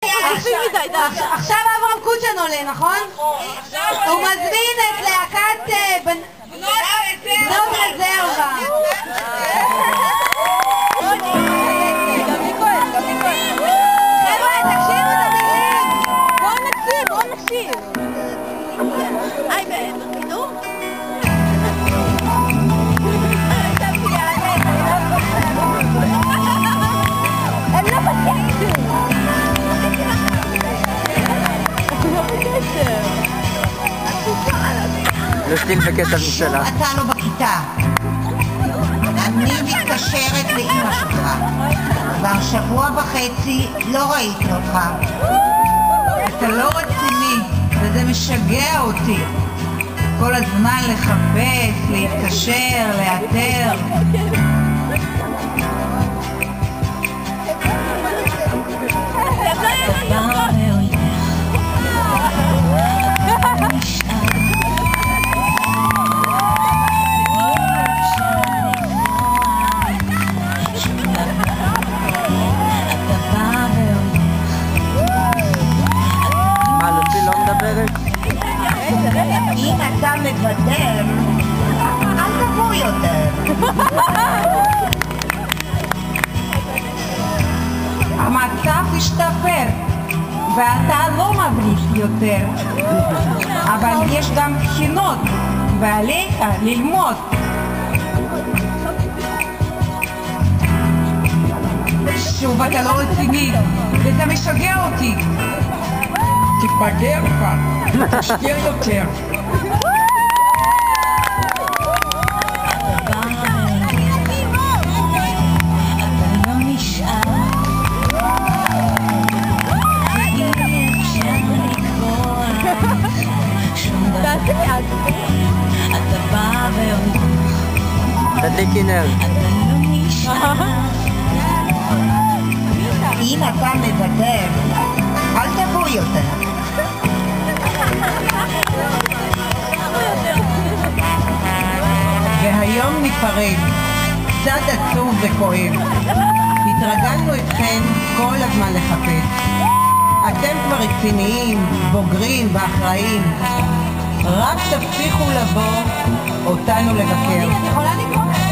עכשיו אברהם קוצ'ן עולה, נכון? הוא מזמין את להקת בנות רזרבה. חבר'ה, תקשיבו את המילים. בואו נקשיב. היי, נו? הם לא בקשר. נשתיל בקטע משלה. אתה לא בכיתה. אני מתקשרת לאמא שלך. כבר שבוע וחצי לא ראיתי אותך. אתה לא רציני, וזה משגע אותי. כל הזמן לחפש, להתקשר, לאתר. אם אתה מוותר, אל תבוא יותר. המצב השתפר, ואתה לא מבריק יותר. אבל יש גם בחינות, ועליך ללמוד. שוב אתה לא רציני, וזה משגע אותי. תתבגר כבר, תשקיע יותר. תדליקי נר. אם אתה מוותר, אל תבוא יותר. והיום ניפרד, קצת עצוב וכואב. התרגלנו אתכם כל הזמן לחפש. אתם כבר רציניים, בוגרים ואחראים. רק תפסיכו לבוא אותנו לבקר. יכולה לקרוא?